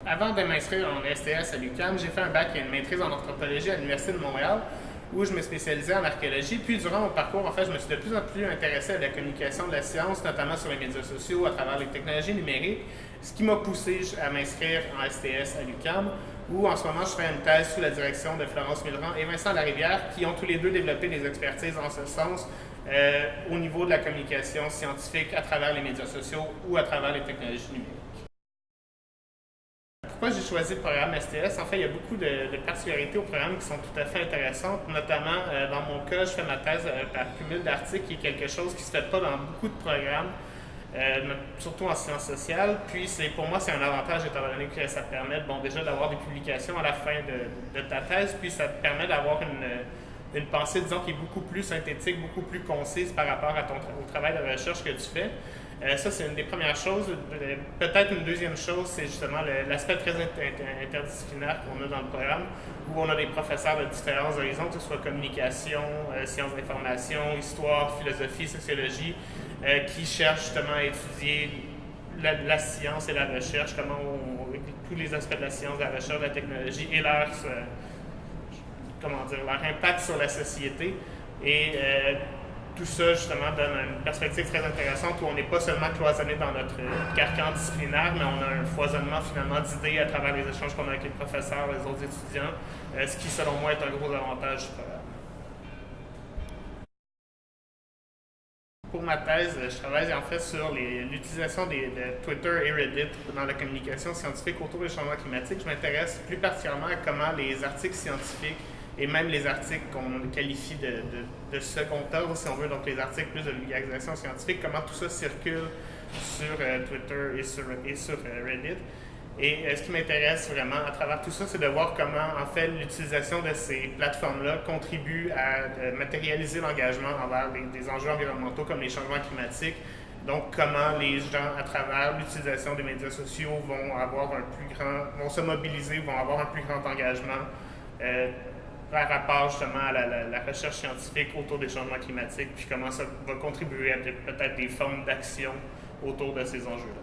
avant de m'inscrire en STS à l'UQAM, j'ai fait un bac et une maîtrise en anthropologie à l'Université de Montréal, où je me spécialisais en archéologie. Puis durant mon parcours, en fait, je me suis de plus en plus intéressé à la communication de la science, notamment sur les médias sociaux, à travers les technologies numériques, ce qui m'a poussé à m'inscrire en STS à l'UQAM, où en ce moment je fais une thèse sous la direction de Florence Millerand et Vincent Larivière, qui ont tous les deux développé des expertises en ce sens au niveau de la communication scientifique à travers les médias sociaux ou à travers les technologies numériques. Pourquoi j'ai choisi le programme STS? En fait, il y a beaucoup de particularités au programme qui sont tout à fait intéressantes. Notamment, dans mon cas, je fais ma thèse par cumul d'articles, qui est quelque chose qui ne se fait pas dans beaucoup de programmes, surtout en sciences sociales. Puis, pour moi, c'est un avantage étant donné que ça te permet déjà d'avoir des publications à la fin de ta thèse, puis ça te permet d'avoir une pensée, disons, qui est beaucoup plus synthétique, beaucoup plus concise par rapport au travail de recherche que tu fais. Ça, c'est une des premières choses. Peut-être une deuxième chose, c'est justement l'aspect très interdisciplinaire qu'on a dans le programme, où on a des professeurs de différents horizons, que ce soit communication, sciences d'information, histoire, philosophie, sociologie, qui cherchent justement à étudier la science et la recherche, tous les aspects de la science, de la recherche, de la technologie et leur impact sur la société. Et tout ça, justement, donne une perspective très intéressante où on n'est pas seulement cloisonné dans notre carcan disciplinaire, mais on a un foisonnement, finalement, d'idées à travers les échanges qu'on a avec les professeurs, les autres étudiants, ce qui, selon moi, est un gros avantage du programme. Pour ma thèse, je travaille en fait sur l'utilisation de Twitter et Reddit dans la communication scientifique autour des changements climatiques. Je m'intéresse plus particulièrement à comment les articles scientifiques et même les articles qu'on qualifie de secondaires, si on veut, donc les articles plus de vulgarisation scientifique, comment tout ça circule sur Twitter et sur Reddit. Et ce qui m'intéresse vraiment à travers tout ça, c'est de voir comment, en fait, l'utilisation de ces plateformes-là contribue à matérialiser l'engagement envers des enjeux environnementaux comme les changements climatiques. Donc, comment les gens, à travers l'utilisation des médias sociaux, vont se mobiliser, vont avoir un plus grand engagement par rapport justement à la recherche scientifique autour des changements climatiques, puis comment ça va contribuer à peut-être des formes d'action autour de ces enjeux-là.